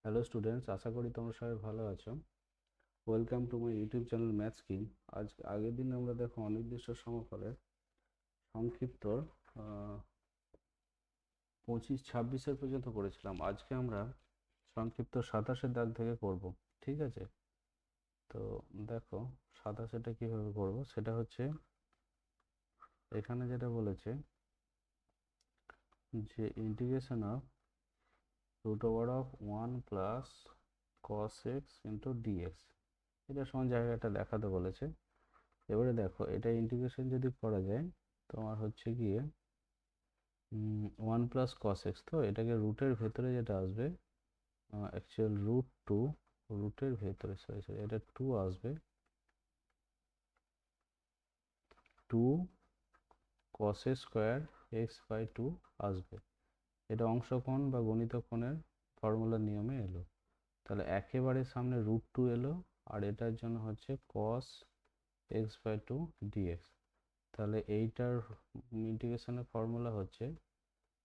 Hello students, আশা করি তোমরা সবাই ভালো আছো। Welcome to my YouTube channel maths king. আগের দিন আমরা দেখো অনির্দিষ্ট সমফলের সংক্ষিপ্ত 25-26 পর্যন্ত করেছিলাম। আজকে আমরা সংক্ষিপ্ত 27 দাগ থেকে করব। ঠিক আছে, তো দেখো 27টা কিভাবে করব সেটা হচ্ছে এখানে যেটা বলেছে যে integration of √1 plus cos x into dx, এটা সমান জায়গাটা দেখাতে বলেছে। এবারে দেখো এটা ইন্টিগ্রেশন যদি করা যায় তোমার হচ্ছে গিয়ে 1 + cos x, তো এটাকে রুটের ভেতরে যেটা আসবে অ্যাকচুয়াল √2, রুটের ভেতরে সরি সরি এটা 2 আসবে, 2 cos² x/2 আসবে। এটা অংশকোণ বা গণিতকোণের ফর্মুলার নিয়মে এলো। তাহলে একেবারে সামনে √2 এলো, আর এটার জন্য হচ্ছে cos x/2 dx। তাহলে এইটার ইন্টিগ্রেশনের ফর্মুলা হচ্ছে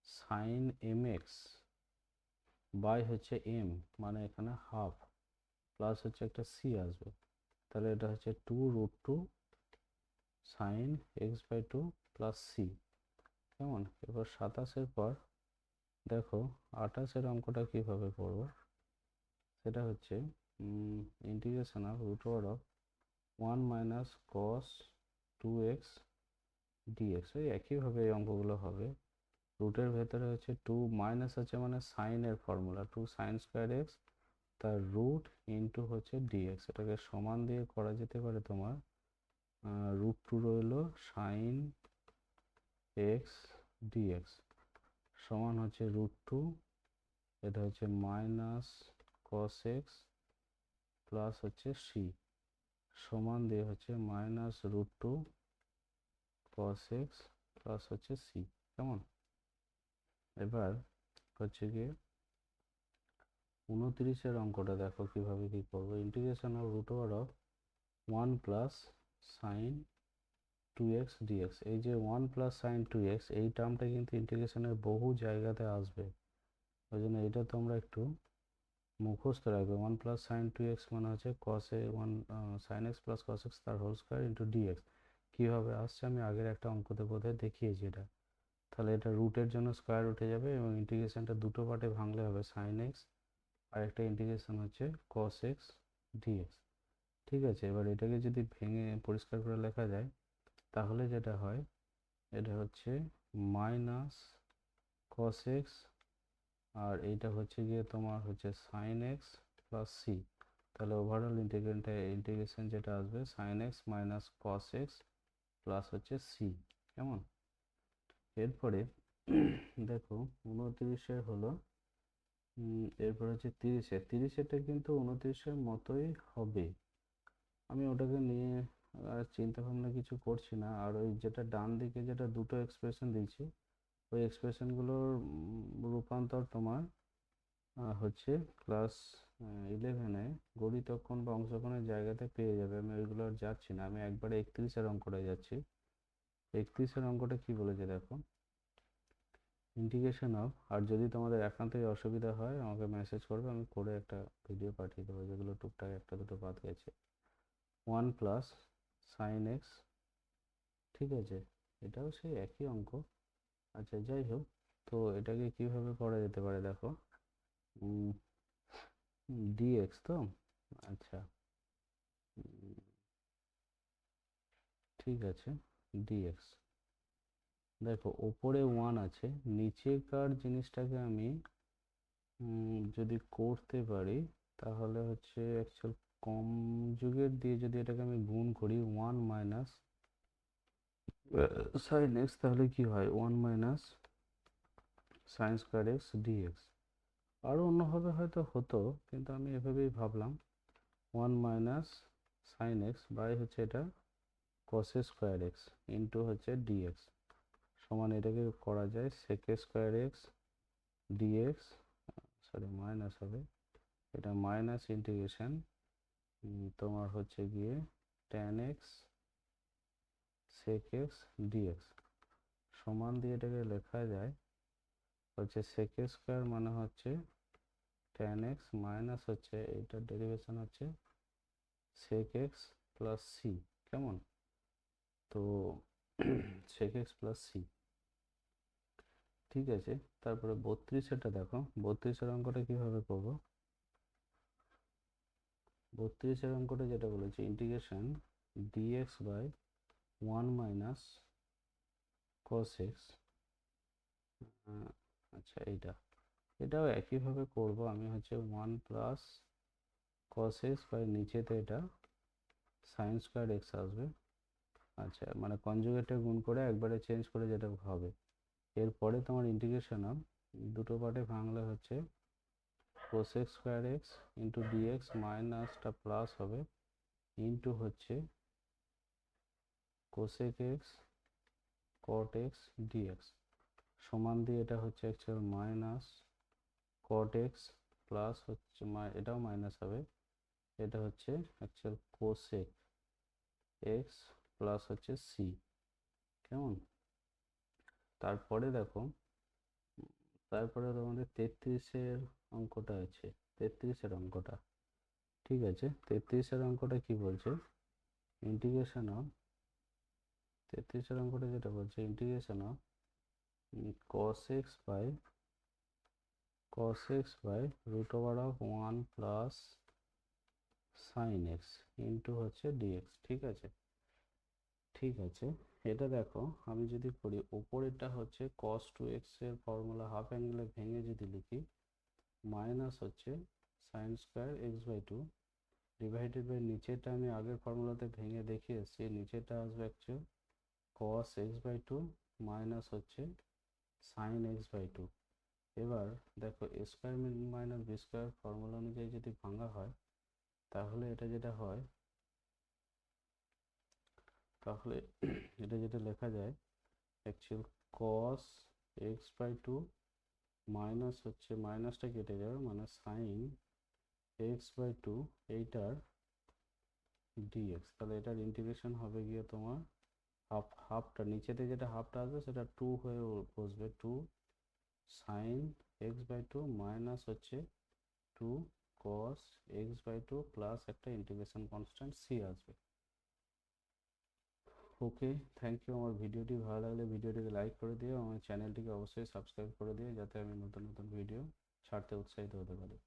সাইন mx বাই হচ্ছে m, মানে এখানে হাফ, প্লাস হচ্ছে একটা c আসবে। তাহলে এটা হচ্ছে 2√2 সাইন x/2 প্লাস c। কেমন? এবার 27-এর পর দেখো 28-এর অঙ্কটা কিভাবে করব সেটা হচ্ছে integration of √1 minus cos 2x dx। ওই একইভাবে এই অঙ্কগুলো হবে। রুটের ভেতরে হচ্ছে 2 মাইনাস আছে মানে সাইনের ফর্মুলা 2 sin² x, তার রুট ইন্টু হচ্ছে ডিএক্স। এটাকে সমান দিয়ে করা যেতে পারে তোমার √2 রইলো সাইন এক্স ডিএক্স সমান হচ্ছে √2, এটা হচ্ছে মাইনাস cos x প্লাস হচ্ছে c, সমান দিয়ে হচ্ছে মাইনাস √2 cos x প্লাস হচ্ছে c। কেমন? এবার হচ্ছে গিয়ে 29-এর অঙ্কটা দেখো কিভাবে কি করবো। Integration of √1 plus sign 2x dx, এই যে 1 প্লাস সাইন 2x এই টার্মটা কিন্তু ইন্টিগ্রেশনের বহু জায়গাতে আসবে, ওই জন্য এটা তোমরা একটু মুখস্থ রাখবে। 1 প্লাস সাইন 2x মানে হচ্ছে cos a 1 sine x plus cos x তার হোল স্কোয়ার ইন্টু ডিএক্স। কীভাবে আসছে আমি আগের একটা অঙ্কতে বোধহয় দেখিয়েছি এটা। তাহলে এটা রুটের জন্য স্কোয়ার উঠে যাবে এবং ইন্টিগ্রেশনটা দুটো পার্টে ভাঙলে হবে সাইন এক্স, আর একটা ইন্টিগ্রেশন হচ্ছে cos x dx। ঠিক আছে, এবার এটাকে যদি ভেঙে পরিষ্কার করে লেখা যায় তাহলে যেটা হয় এটা হচ্ছে মাইনাস cos x, আর এইটা হচ্ছে গিয়ে তোমার হচ্ছে সাইন এক্স প্লাস সি। তাহলে ওভারঅল ইন্টিগ্রেশন যেটা আসবে sine x minus cos x plus হচ্ছে সি। কেমন? এরপরে দেখো 29-এর হলো এরপর হচ্ছে 30-এরটা কিন্তু 29-এর মতোই হবে। আমি ওটাকে নিয়ে আর চিন্তা ভাবনা কিছু করছি না। আর ওই যেটা ডান দিকে যেটা দুটো এক্সপ্রেশন দিয়েছি ওই এক্সপ্রেশনগুলোর রূপান্তর তোমার হচ্ছে ক্লাস 11-এ গণিতক্ষণ বা অংশগ্রহণের জায়গাতে পেয়ে যাবে। আমি ওইগুলো আর যাচ্ছি না, আমি একবারে 31-এর অঙ্কটায় যাচ্ছি। 31-এর অঙ্কটা কি বলেছে দেখো, ইন্টিগ্রেশন অফ, আর যদি তোমাদের একান্তই অসুবিধা হয় আমাকে মেসেজ করবে, আমি করে একটা ভিডিও পাঠিয়ে দেবো যেগুলো টুকটাক একটা দুটো বাদ গেছে। 1 প্লাস সাইন এক্স, ঠিক আছে, এটাও সেই একই অঙ্ক। আচ্ছা যাই হোক, তো এটাকে কিভাবে করা যেতে পারে দেখো, ডিএক্স তো, আচ্ছা ঠিক আছে, ডিএক্স। দেখো ওপরে 1 আছে, নিচেকার জিনিসটাকে আমি যদি করতে পারি তাহলে হচ্ছে অ্যাকচুয়াল কনজুগেট দিয়ে যদি এটাকে আমি গুণ করি 1 মাইনাস সাইন এক্স, তাহলে কি হয় 1 মাইনাস sin² x dx। আরও অন্যভাবে হয়তো হতো, কিন্তু আমি এভাবেই ভাবলাম 1 মাইনাস সাইন এক্স বাই হচ্ছে এটা cos² x ইন্টু হচ্ছে ডিএক্স সমান, এটাকে করা যায় sec² x dx, sorry minus হবে, এটা মাইনাস ইন্টিগ্রেশন তোমার হচ্ছে গিয়ে tan x sec x dx সমান দিয়ে এটাকে লেখা যায় হচ্ছে sec² মানে হচ্ছে tan x মাইনাস হচ্ছে এইটার ডেরিভেশন হচ্ছে sec x প্লাস সি। কেমন? তো sec x প্লাস সি, ঠিক আছে। তারপরে 32 দেখো, 32 অঙ্কটা কিভাবে করবো। 32 অঙ্কটা যেটা বলেছে integration dx by 1 minus cos x, আচ্ছা এটাও একইভাবে করব আমি, হচ্ছে 1 প্লাস cos x বাই নিচেতে এটা সাইন স্কোয়ার এক্স আসবে। আচ্ছা মানে কনজুগেটে গুণ করে একবারে চেঞ্জ করে যেটা হবে। এরপরে তোমার ইন্টিগ্রেশন অফ দুটো পার্টে ভাঙলে হচ্ছে cos x square x into dx মাইনাসটা প্লাস হবে ইন্টু হচ্ছে cosec x cot x dx সমান দিয়ে এটা হচ্ছে actual minus cot x plus হচ্ছে এটাও মাইনাস হবে, এটা হচ্ছে অ্যাকচুয়াল cosec x প্লাস হচ্ছে c। কেমন? তারপরে দেখো, তারপরে তোমাদের 33-এর অঙ্কটা আছে, 33-এর অঙ্কটা, ঠিক আছে। 33-এর অঙ্কটা কি বলছে, ইন্টিগ্রেশন অফ 33-এর অঙ্কটা যেটা বলছে integration of cos x by root over of 1 plus sine x into হচ্ছে ডিএক্স, ঠিক আছে। ঠিক আছে, এটা দেখো আমি যদি করি, ওপরেরটা হচ্ছে cos 2x এর ফর্মুলা হাফ অ্যাঙ্গেলে ভেঙে যদি লিখি, মাইনাস হচ্ছে sine square x by 2 divided by নিচেরটা আমি আগের ফর্মুলাতে ভেঙে দেখিয়ে এসেছি, নিচেরটা আসবে actual cos x by 2 minus হচ্ছে সাইন এক্স বাই 2। এবার দেখো A square minus B square formula অনুযায়ী যদি ভাঙা হয়, তাহলে এটা যেটা হয়, তাহলে এটা যেটা লেখা যায় actual cos x by 2 minus হচ্ছে মাইনাসটা কেটে যাবে, মানে সাইন x বাই 2 এইটার dx। তাহলে এটার ইন্টিগ্রেশন হবে গিয়ে তোমার হাফটা নিচেতে যেটা হাফটা আসবে সেটা 2 হয়ে বসবে, 2 সাইন এক্স বাই 2 মাইনাস হচ্ছে 2 cos x বাই 2 প্লাস একটা ইন্টিগ্রেশন কনস্ট্যান্ট c আসবে। ওকে, থ্যাংক ইউ। আমার ভিডিওটি ভালো লাগলে ভিডিওটিকে লাইক করে দিও, আমার চ্যানেলটিকে অবশ্যই সাবস্ক্রাইব করে দিও, যাতে আমি নতুন নতুন ভিডিও ছাড়তে উৎসাহিত হতে পারি।